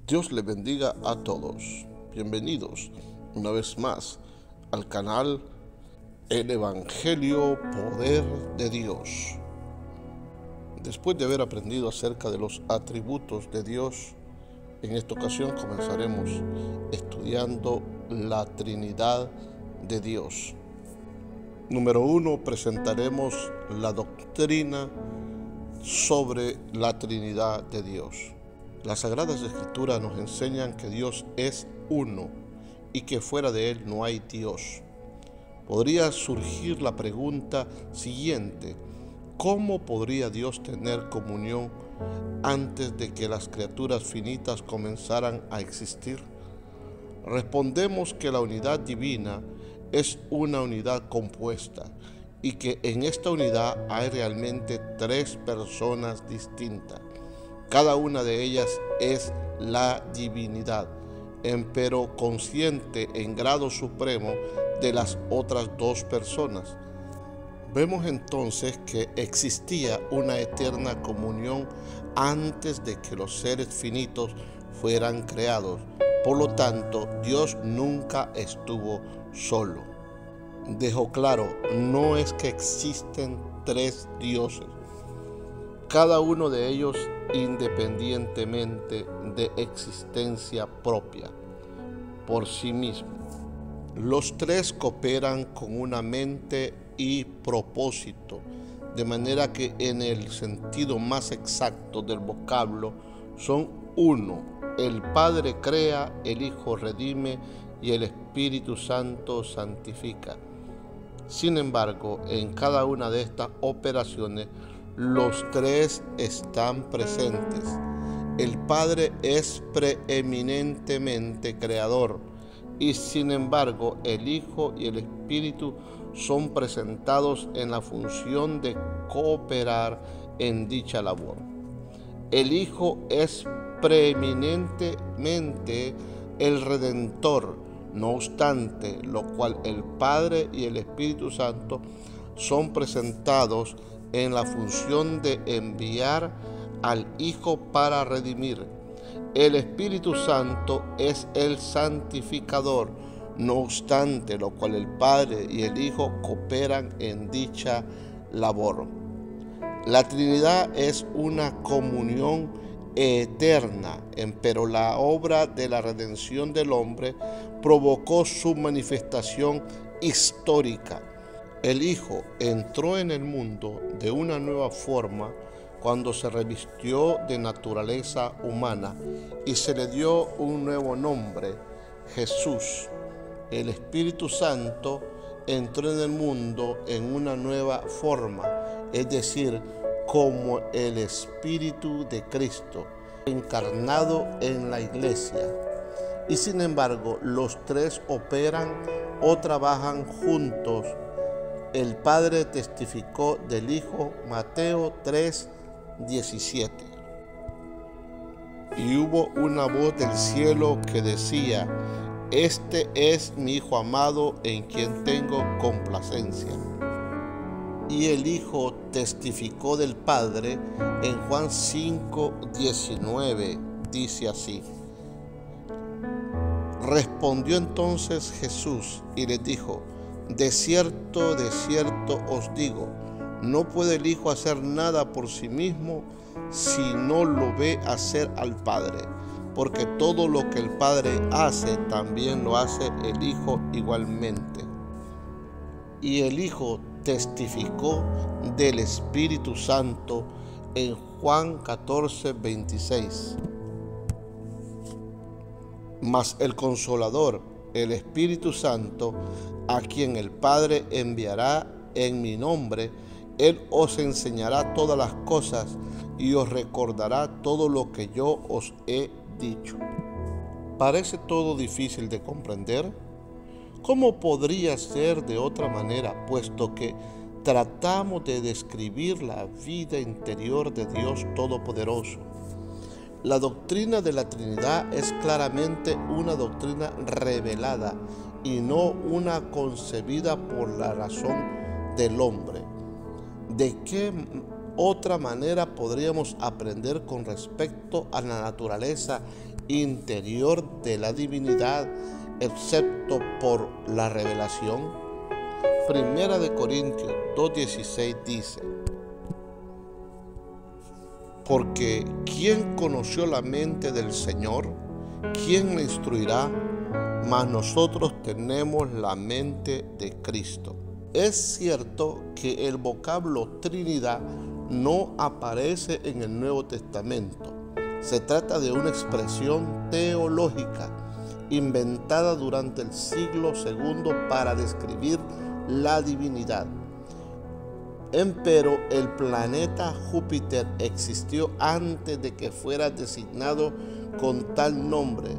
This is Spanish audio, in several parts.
Dios les bendiga a todos. Bienvenidos una vez más al canal El Evangelio Poder de Dios. Después de haber aprendido acerca de los atributos de Dios, en esta ocasión comenzaremos estudiando la Trinidad de Dios. Número 1, presentaremos la doctrina sobre la Trinidad de Dios. Las Sagradas Escrituras nos enseñan que Dios es uno y que fuera de Él no hay Dios. Podría surgir la pregunta siguiente: ¿cómo podría Dios tener comunión antes de que las criaturas finitas comenzaran a existir? Respondemos que la unidad divina es una unidad compuesta y que en esta unidad hay realmente tres personas distintas. Cada una de ellas es la divinidad, empero consciente en grado supremo de las otras dos personas. Vemos entonces que existía una eterna comunión antes de que los seres finitos fueran creados. Por lo tanto, Dios nunca estuvo solo. Dejó claro, no es que existen tres dioses, cada uno de ellos independientemente de existencia propia, por sí mismo. Los tres cooperan con una mente y propósito, de manera que en el sentido más exacto del vocablo son uno. El Padre crea, el Hijo redime y el Espíritu Santo santifica. Sin embargo, en cada una de estas operaciones, los tres están presentes. El Padre es preeminentemente creador y sin embargo el Hijo y el Espíritu son presentados en la función de cooperar en dicha labor. El Hijo es preeminentemente el Redentor, no obstante lo cual el Padre y el Espíritu Santo son presentados en la función de enviar al Hijo para redimir. El Espíritu Santo es el santificador, no obstante lo cual el Padre y el Hijo cooperan en dicha labor. La Trinidad es una comunión eterna, pero la obra de la redención del hombre provocó su manifestación histórica. El Hijo entró en el mundo de una nueva forma cuando se revistió de naturaleza humana y se le dio un nuevo nombre, Jesús. El Espíritu Santo entró en el mundo en una nueva forma, es decir, como el Espíritu de Cristo, encarnado en la Iglesia. Y sin embargo, los tres operan o trabajan juntos. El Padre testificó del Hijo, Mateo 3:17. Y hubo una voz del cielo que decía: Este es mi Hijo amado, en quien tengo complacencia. Y el Hijo testificó del Padre en Juan 5:19, dice así: Respondió entonces Jesús y les dijo: de cierto os digo, no puede el Hijo hacer nada por sí mismo si no lo ve hacer al Padre, porque todo lo que el Padre hace, también lo hace el Hijo igualmente. Y el Hijo testificó del Espíritu Santo en Juan 14:26. Mas el Consolador, el Espíritu Santo, a quien el Padre enviará en mi nombre, Él os enseñará todas las cosas y os recordará todo lo que yo os he dicho. ¿Parece todo difícil de comprender? ¿Cómo podría ser de otra manera, puesto que tratamos de describir la vida interior de Dios Todopoderoso? La doctrina de la Trinidad es claramente una doctrina revelada y no una concebida por la razón del hombre. ¿De qué otra manera podríamos aprender con respecto a la naturaleza interior de la divinidad, excepto por la revelación? Primera de Corintios 2:16 dice: porque ¿quién conoció la mente del Señor? ¿Quién le instruirá? Mas nosotros tenemos la mente de Cristo. Es cierto que el vocablo Trinidad no aparece en el Nuevo Testamento. Se trata de una expresión teológica inventada durante el siglo II para describir la divinidad. Empero el planeta Júpiter existió antes de que fuera designado con tal nombre,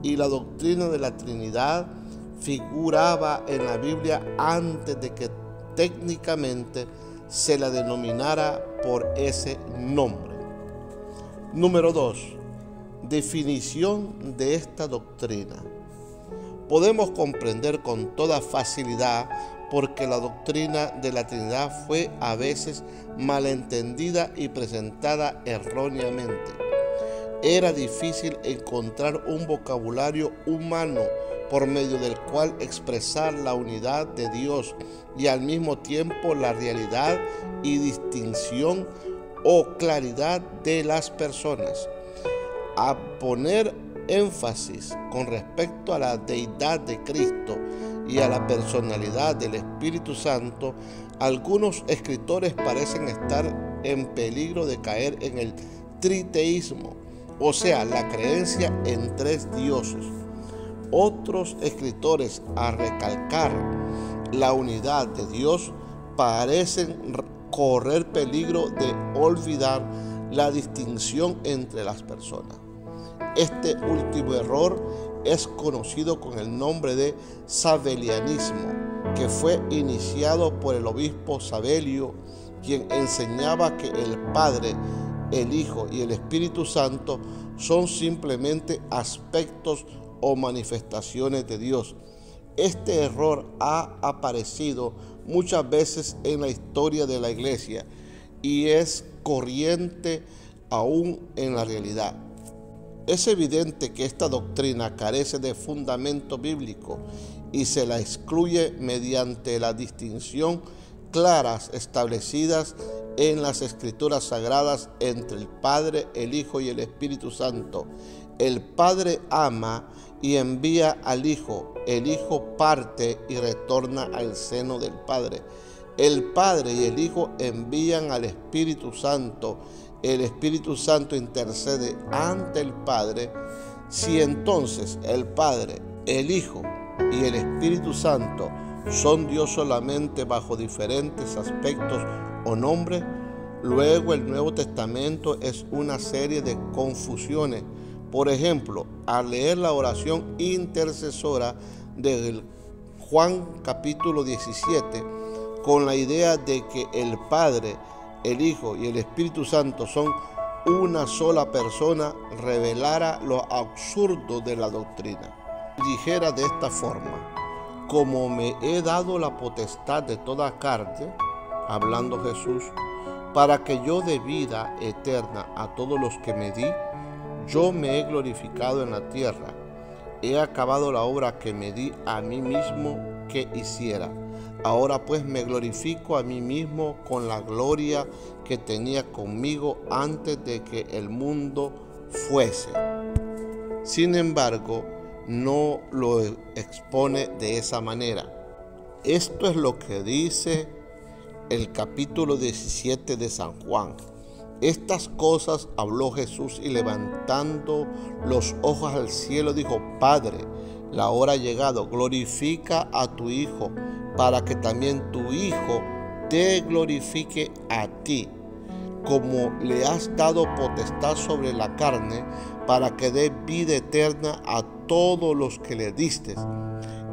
y la doctrina de la Trinidad figuraba en la Biblia antes de que técnicamente se la denominara por ese nombre. Número 2. Definición de esta doctrina. Podemos comprender con toda facilidad porque la doctrina de la Trinidad fue a veces malentendida y presentada erróneamente. Era difícil encontrar un vocabulario humano por medio del cual expresar la unidad de Dios y al mismo tiempo la realidad y distinción o claridad de las personas. A poner énfasis con respecto a la deidad de Cristo y a la personalidad del Espíritu Santo, algunos escritores parecen estar en peligro de caer en el triteísmo, o sea, la creencia en tres dioses. Otros escritores, a recalcar la unidad de Dios, parecen correr peligro de olvidar la distinción entre las personas. Este último error es conocido con el nombre de sabelianismo, que fue iniciado por el obispo Sabelio, quien enseñaba que el Padre, el Hijo y el Espíritu Santo son simplemente aspectos o manifestaciones de Dios. Este error ha aparecido muchas veces en la historia de la Iglesia y es corriente aún en la realidad. Es evidente que esta doctrina carece de fundamento bíblico y se la excluye mediante la distinción claras establecidas en las Escrituras Sagradas entre el Padre, el Hijo y el Espíritu Santo. El Padre ama y envía al Hijo. El Hijo parte y retorna al seno del Padre. El Padre y el Hijo envían al Espíritu Santo. El Espíritu Santo intercede ante el Padre. Si entonces el Padre, el Hijo y el Espíritu Santo son Dios solamente bajo diferentes aspectos o nombres, luego el Nuevo Testamento es una serie de confusiones. Por ejemplo, al leer la oración intercesora de Juan capítulo 17, con la idea de que el Padre, el Hijo y el Espíritu Santo son una sola persona, revelara lo absurdo de la doctrina. Dijera de esta forma: como me he dado la potestad de toda carne, hablando Jesús, para que yo dé vida eterna a todos los que me di, yo me he glorificado en la tierra. He acabado la obra que me di a mí mismo que hiciera. Ahora pues me glorifico a mí mismo con la gloria que tenía conmigo antes de que el mundo fuese. Sin embargo, no lo expone de esa manera. Esto es lo que dice el capítulo 17 de San Juan. Estas cosas habló Jesús y levantando los ojos al cielo dijo: Padre, la hora ha llegado, glorifica a tu Hijo, para que también tu Hijo te glorifique a ti, como le has dado potestad sobre la carne, para que dé vida eterna a todos los que le diste.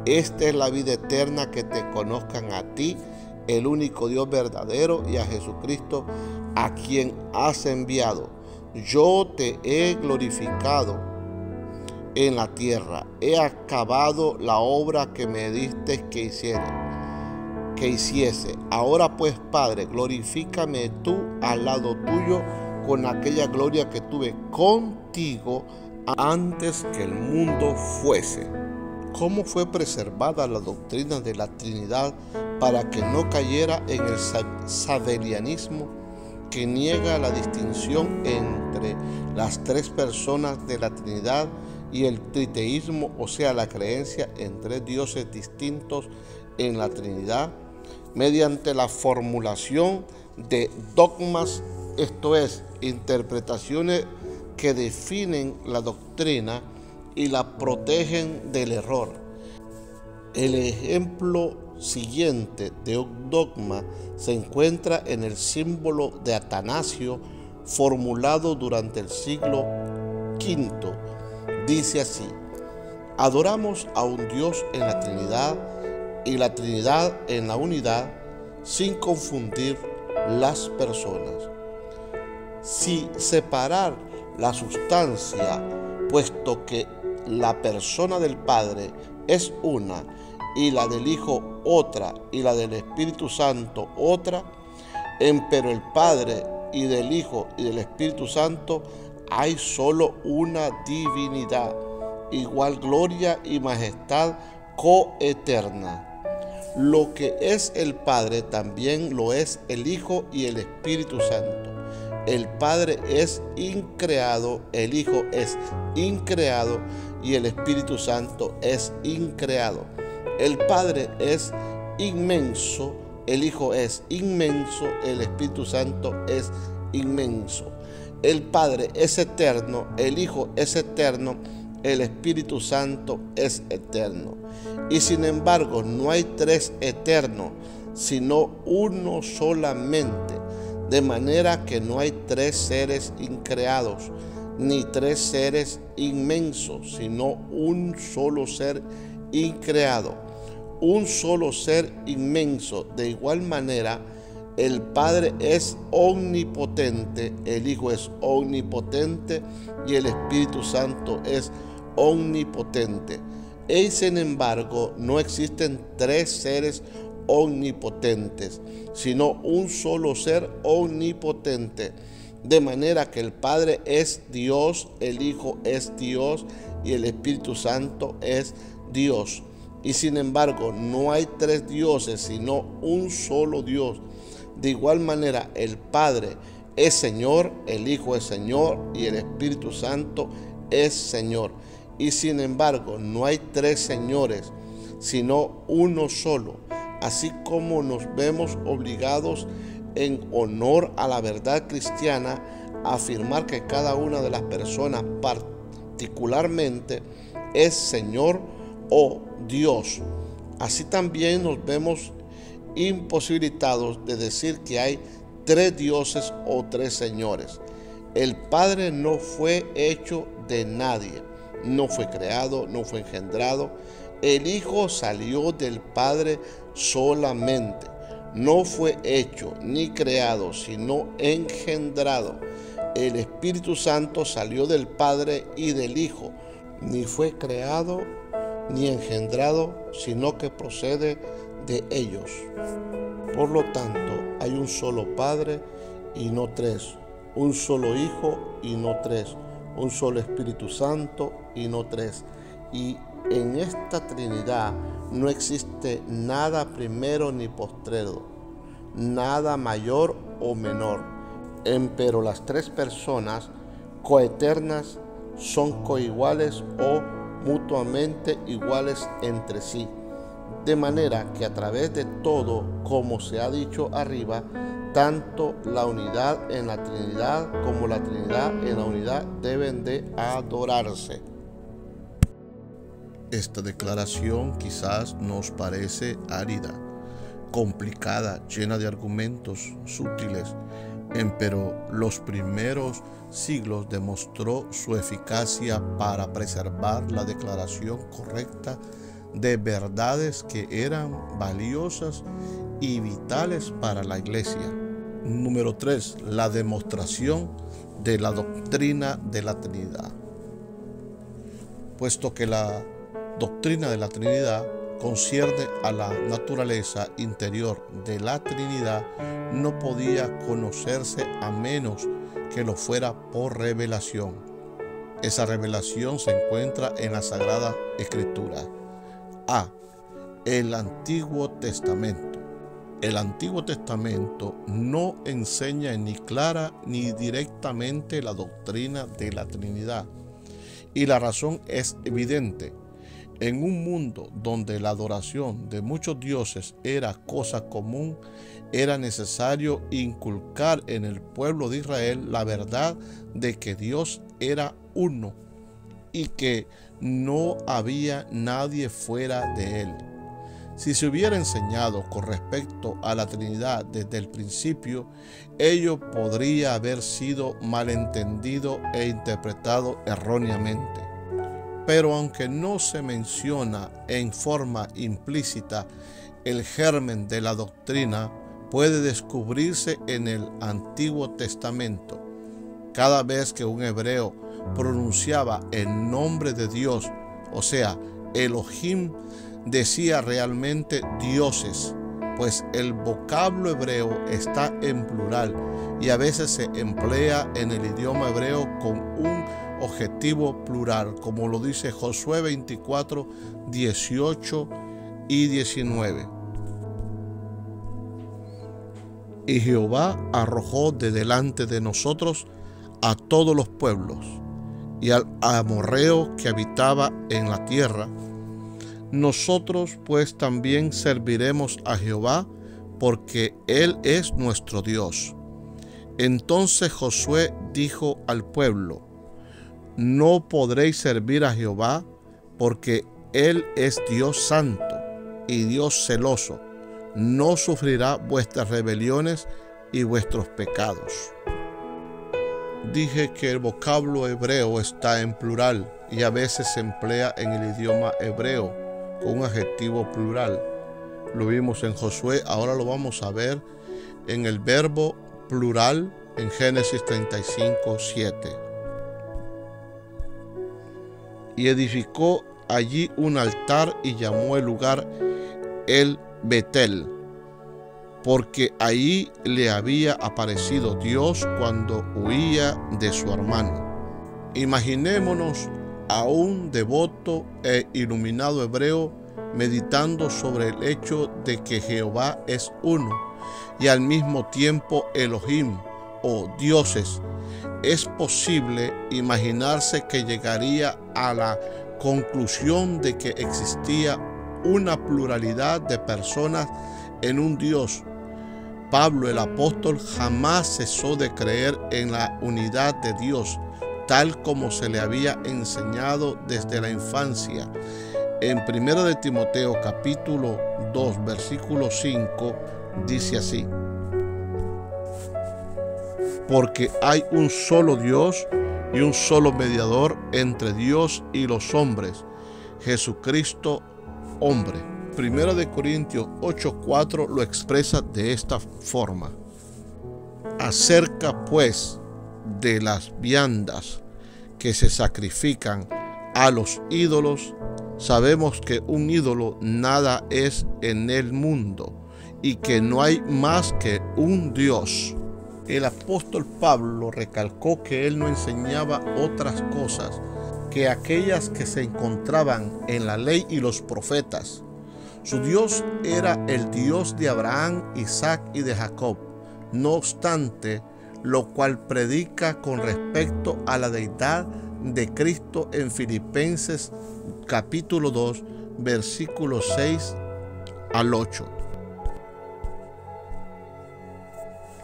Esta es la vida eterna, que te conozcan a ti, el único Dios verdadero, y a Jesucristo, a quien has enviado. Yo te he glorificado en la tierra. He acabado la obra que me diste que hiciera. que hiciese. Ahora pues, Padre, glorifícame tú al lado tuyo con aquella gloria que tuve contigo antes que el mundo fuese. ¿Cómo fue preservada la doctrina de la Trinidad para que no cayera en el sabelianismo, que niega la distinción entre las tres personas de la Trinidad, y el triteísmo, o sea, la creencia en tres dioses distintos en la Trinidad, mediante la formulación de dogmas, esto es, interpretaciones que definen la doctrina y la protegen del error? El ejemplo siguiente de un dogma se encuentra en el símbolo de Atanasio, formulado durante el siglo V. Dice así: adoramos a un Dios en la Trinidad y la Trinidad en la unidad, sin confundir las personas. Si separar la sustancia, puesto que la persona del Padre es una y la del Hijo otra y la del Espíritu Santo otra, empero el Padre y del Hijo y del Espíritu Santo hay solo una divinidad, igual gloria y majestad coeterna. Lo que es el Padre también lo es el Hijo y el Espíritu Santo. El Padre es increado, el Hijo es increado y el Espíritu Santo es increado. El Padre es inmenso, el Hijo es inmenso, el Espíritu Santo es inmenso. El Padre es eterno, el Hijo es eterno, el Espíritu Santo es eterno. Y sin embargo, no hay tres eternos, sino uno solamente. De manera que no hay tres seres increados, ni tres seres inmensos, sino un solo ser increado, un solo ser inmenso. De igual manera, el Padre es omnipotente, el Hijo es omnipotente y el Espíritu Santo es omnipotente. Y sin embargo, no existen tres seres omnipotentes, sino un solo ser omnipotente. De manera que el Padre es Dios, el Hijo es Dios y el Espíritu Santo es Dios. Y sin embargo, no hay tres dioses, sino un solo Dios. De igual manera, el Padre es Señor, el Hijo es Señor y el Espíritu Santo es Señor. Y sin embargo, no hay tres señores, sino uno solo. Así como nos vemos obligados en honor a la verdad cristiana a afirmar que cada una de las personas particularmente es Señor o Dios, así también nos vemos imposibilitados de decir que hay tres dioses o tres señores. El Padre no fue hecho de nadie, no fue creado, no fue engendrado. El Hijo salió del Padre solamente, no fue hecho ni creado, sino engendrado. El Espíritu Santo salió del Padre y del Hijo, ni fue creado ni engendrado, sino que procede de ellos. Por lo tanto, hay un solo Padre y no tres, un solo Hijo y no tres, un solo Espíritu Santo y no tres. Y en esta Trinidad no existe nada primero ni postrero, nada mayor o menor. Empero las tres personas coeternas son coiguales o mutuamente iguales entre sí, de manera que a través de todo, como se ha dicho arriba, tanto la unidad en la Trinidad como la Trinidad en la unidad deben de adorarse. Esta declaración quizás nos parece árida, complicada, llena de argumentos sutiles, pero los primeros siglos demostró su eficacia para preservar la declaración correcta de verdades que eran valiosas y vitales para la Iglesia. Número 3. La demostración de la doctrina de la Trinidad. Puesto que la doctrina de la Trinidad concierne a la naturaleza interior de la Trinidad no podía conocerse a menos que lo fuera por revelación. Esa revelación se encuentra en la Sagrada Escritura. A. El Antiguo Testamento. El Antiguo Testamento no enseña ni clara ni directamente la doctrina de la Trinidad. Y la razón es evidente. En un mundo donde la adoración de muchos dioses era cosa común, era necesario inculcar en el pueblo de Israel la verdad de que Dios era uno y que no había nadie fuera de él. Si se hubiera enseñado con respecto a la Trinidad desde el principio, ello podría haber sido malentendido e interpretado erróneamente. Pero aunque no se menciona en forma implícita, el germen de la doctrina puede descubrirse en el Antiguo Testamento. Cada vez que un hebreo pronunciaba el nombre de Dios, o sea, Elohim, decía realmente dioses, pues el vocablo hebreo está en plural y a veces se emplea en el idioma hebreo con un objetivo plural, como lo dice Josué 24, 18 y 19. Y Jehová arrojó de delante de nosotros a todos los pueblos y al amorreo que habitaba en la tierra. Nosotros pues también serviremos a Jehová, porque Él es nuestro Dios. Entonces Josué dijo al pueblo: no podréis servir a Jehová, porque Él es Dios santo y Dios celoso. No sufrirá vuestras rebeliones y vuestros pecados. Dije que el vocablo hebreo está en plural y a veces se emplea en el idioma hebreo con un adjetivo plural. Lo vimos en Josué, ahora lo vamos a ver en el verbo plural en Génesis 35, 7. Y edificó allí un altar y llamó el lugar el Betel, porque ahí le había aparecido Dios cuando huía de su hermano. Imaginémonos a un devoto e iluminado hebreo meditando sobre el hecho de que Jehová es uno y al mismo tiempo Elohim o dioses. Es posible imaginarse que llegaría a la conclusión de que existía una pluralidad de personas en un Dios. Pablo el apóstol jamás cesó de creer en la unidad de Dios, tal como se le había enseñado desde la infancia. En 1 de Timoteo capítulo 2 versículo 5 dice así: porque hay un solo Dios y un solo mediador entre Dios y los hombres, Jesucristo hombre. 1 de Corintios 8:4 lo expresa de esta forma: acerca pues de las viandas que se sacrifican a los ídolos, sabemos que un ídolo nada es en el mundo y que no hay más que un Dios. El apóstol Pablo recalcó que él no enseñaba otras cosas que aquellas que se encontraban en la ley y los profetas. Su Dios era el Dios de Abraham, Isaac y de Jacob. No obstante, lo cual predica con respecto a la deidad de Cristo en Filipenses capítulo 2, versículos 6 al 8.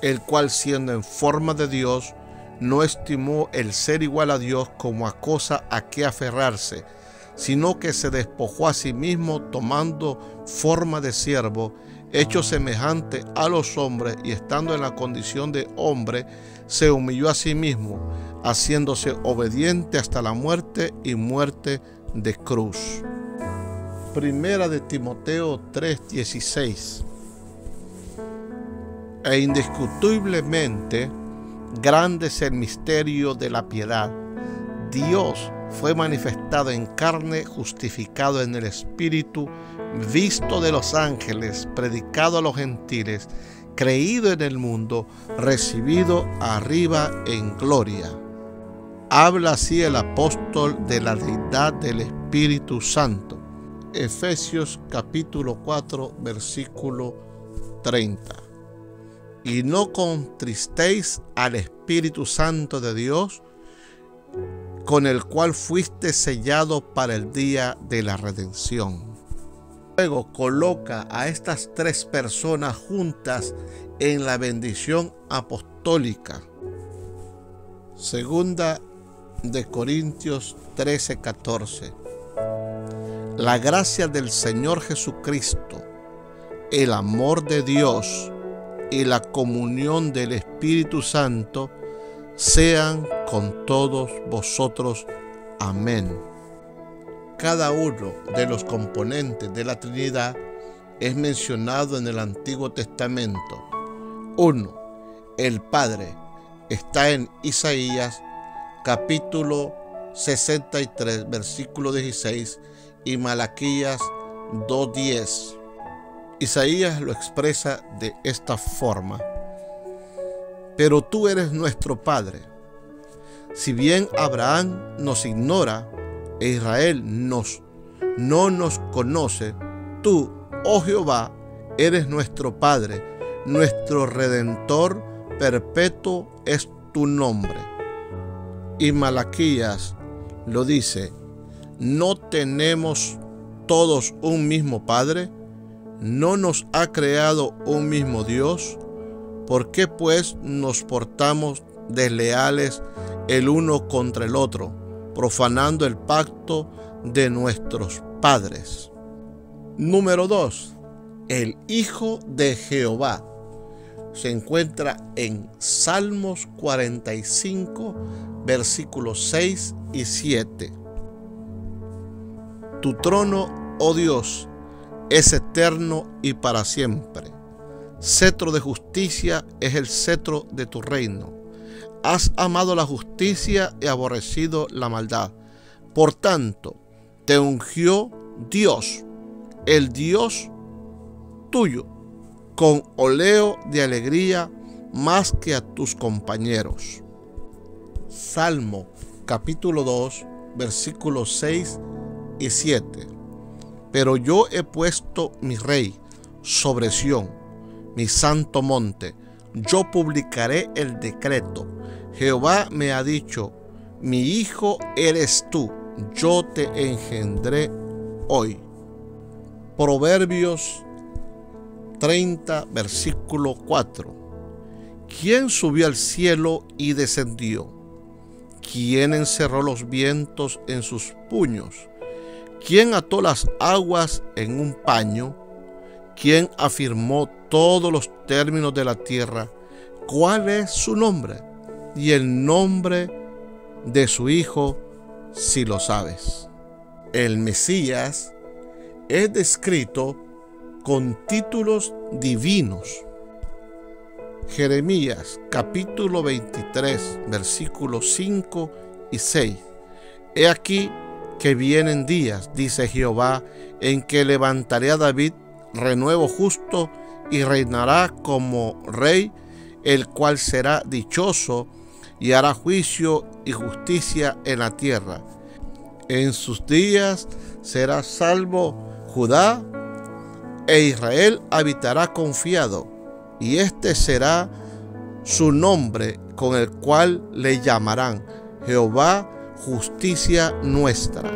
El cual, siendo en forma de Dios, no estimó el ser igual a Dios como a cosa a que aferrarse, sino que se despojó a sí mismo, tomando forma de siervo, hecho semejante a los hombres, y estando en la condición de hombre, se humilló a sí mismo, haciéndose obediente hasta la muerte y muerte de cruz. Primera de Timoteo 3:16. E indiscutiblemente grande es el misterio de la piedad. Dios, fue manifestado en carne, justificado en el Espíritu, visto de los ángeles, predicado a los gentiles, creído en el mundo, recibido arriba en gloria. Habla así el apóstol de la deidad del Espíritu Santo. Efesios capítulo 4, versículo 30. Y no contristéis al Espíritu Santo de Dios, con el cual fuiste sellado para el día de la redención. Luego coloca a estas tres personas juntas en la bendición apostólica. Segunda de Corintios 13:14. La gracia del Señor Jesucristo, el amor de Dios y la comunión del Espíritu Santo sean con todos vosotros. Amén. Cada uno de los componentes de la Trinidad es mencionado en el Antiguo Testamento. 1. El Padre está en Isaías capítulo 63, versículo 16 y Malaquías 2:10. Isaías lo expresa de esta forma: pero tú eres nuestro Padre. Si bien Abraham nos ignora e Israel no nos conoce, tú, oh Jehová, eres nuestro Padre, nuestro Redentor perpetuo es tu nombre. Y Malaquías lo dice: ¿no tenemos todos un mismo Padre? ¿No nos ha creado un mismo Dios? ¿Por qué pues nos portamos desleales el uno contra el otro, profanando el pacto de nuestros padres? Número 2. El Hijo de Jehová se encuentra en Salmos 45, versículos 6 y 7. Tu trono, oh Dios, es eterno y para siempre. Cetro de justicia es el cetro de tu reino. Has amado la justicia y aborrecido la maldad. Por tanto, te ungió Dios, el Dios tuyo, con óleo de alegría más que a tus compañeros. Salmo capítulo 2, versículos 6 y 7. Pero yo he puesto mi rey sobre Sión, mi santo monte. Yo publicaré el decreto. Jehová me ha dicho: mi hijo eres tú, yo te engendré hoy. Proverbios 30, versículo 4. ¿Quién subió al cielo y descendió? ¿Quién encerró los vientos en sus puños? ¿Quién ató las aguas en un paño? ¿Quién afirmó todos los términos de la tierra? ¿Cuál es su nombre? Y el nombre de su Hijo, si lo sabes. El Mesías es descrito con títulos divinos. Jeremías capítulo 23, versículos 5 y 6. He aquí que vienen días, dice Jehová, en que levantaré a David renuevo justo y reinará como rey, el cual será dichoso y hará juicio y justicia en la tierra. En sus días será salvo Judá, e Israel habitará confiado, y este será su nombre con el cual le llamarán Jehová, justicia nuestra.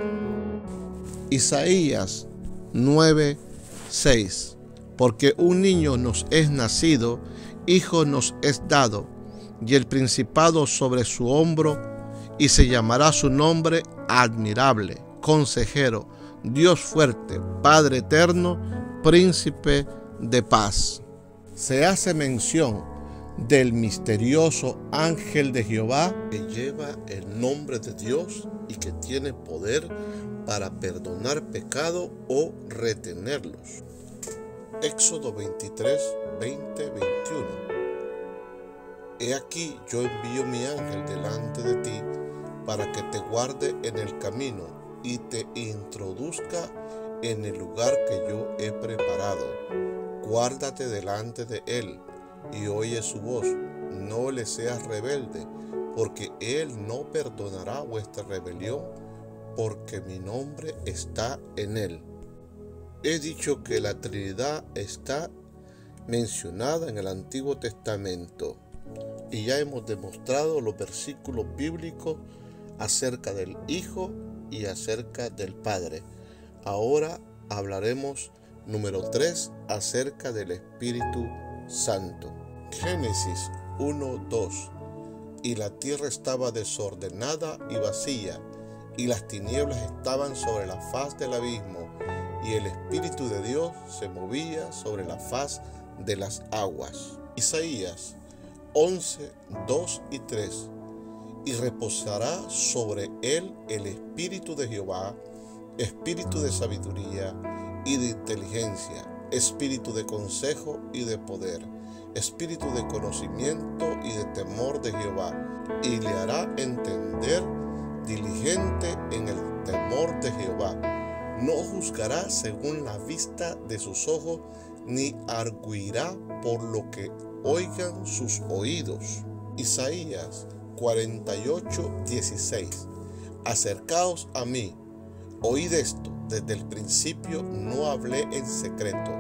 Isaías 9:6. Porque un niño nos es nacido, hijo nos es dado, y el principado sobre su hombro, y se llamará su nombre admirable, consejero, Dios fuerte, Padre eterno, príncipe de paz. Se hace mención del misterioso ángel de Jehová que lleva el nombre de Dios y que tiene poder para perdonar pecado o retenerlos. Éxodo 23, 20, 21. He aquí yo envío mi ángel delante de ti para que te guarde en el camino y te introduzca en el lugar que yo he preparado. Guárdate delante de él y oye su voz. No le seas rebelde, porque él no perdonará vuestra rebelión, porque mi nombre está en él. He dicho que la Trinidad está mencionada en el Antiguo Testamento y ya hemos demostrado los versículos bíblicos acerca del Hijo y acerca del Padre. Ahora hablaremos número 3 acerca del Espíritu Santo. Génesis 1:2. Y la tierra estaba desordenada y vacía, y las tinieblas estaban sobre la faz del abismo, y el Espíritu de Dios se movía sobre la faz de las aguas. Isaías 11:2 y 3. Y reposará sobre él el Espíritu de Jehová, Espíritu de sabiduría y de inteligencia, Espíritu de consejo y de poder, Espíritu de conocimiento y de temor de Jehová, y le hará entender diligente en el temor de Jehová. No juzgará según la vista de sus ojos, ni arguirá por lo que oigan sus oídos. Isaías 48:16. Acercaos a mí, oíd esto, desde el principio no hablé en secreto,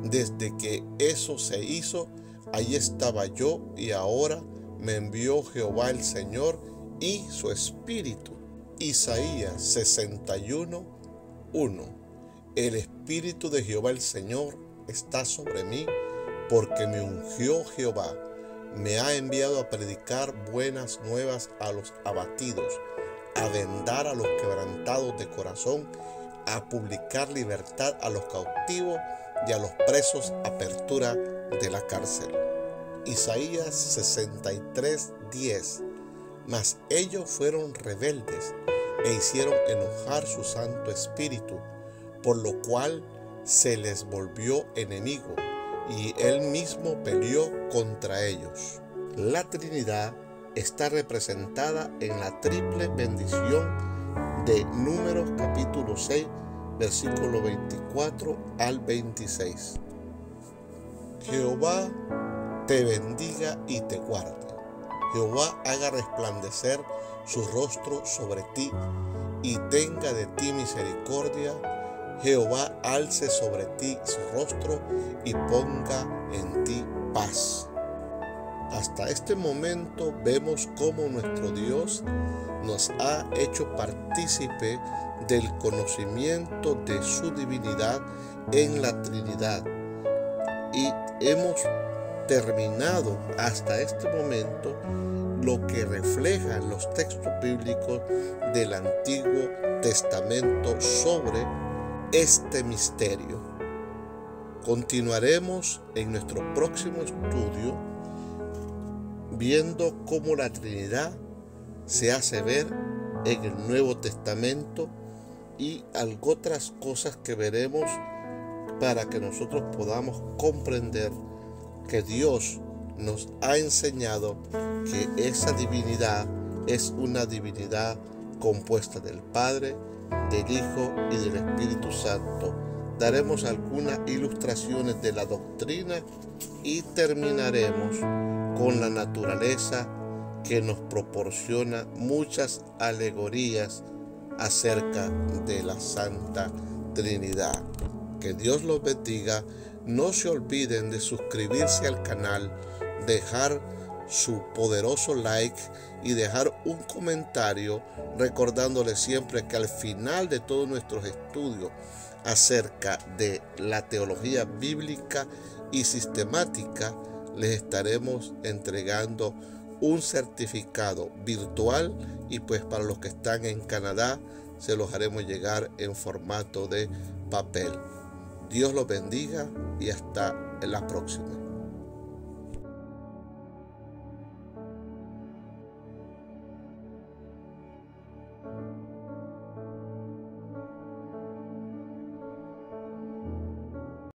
desde que eso se hizo, ahí estaba yo, y ahora me envió Jehová el Señor y su Espíritu. Isaías 61:1. El Espíritu de Jehová el Señor está sobre mí, porque me ungió Jehová. Me ha enviado a predicar buenas nuevas a los abatidos, a vendar a los quebrantados de corazón, a publicar libertad a los cautivos y a los presos apertura de la cárcel. Isaías 63:10. Mas ellos fueron rebeldes e hicieron enojar su Santo Espíritu, por lo cual se les volvió enemigo, y él mismo peleó contra ellos. La Trinidad está representada en la triple bendición de Números capítulo 6, versículo 24 al 26. Jehová te bendiga y te guarde. Jehová haga resplandecer su rostro sobre ti y tenga de ti misericordia. Jehová alce sobre ti su rostro y ponga en ti paz. Hasta este momento vemos cómo nuestro Dios nos ha hecho partícipe del conocimiento de su divinidad en la Trinidad. Y hemos terminado hasta este momento lo que reflejan los textos bíblicos del Antiguo Testamento sobre este misterio. Continuaremos en nuestro próximo estudio viendo cómo la Trinidad se hace ver en el Nuevo Testamento y otras cosas que veremos para que nosotros podamos comprender que Dios nos ha enseñado que esa divinidad es una divinidad compuesta del Padre, del Hijo y del Espíritu Santo. Daremos algunas ilustraciones de la doctrina y terminaremos con la naturaleza que nos proporciona muchas alegorías acerca de la Santa Trinidad. Que Dios los bendiga. No se olviden de suscribirse al canal, dejar su poderoso like y dejar un comentario, recordándoles siempre que al final de todos nuestros estudios acerca de la teología bíblica y sistemática, les estaremos entregando un certificado virtual, y pues para los que están en Canadá se los haremos llegar en formato de papel. Dios los bendiga y hasta la próxima.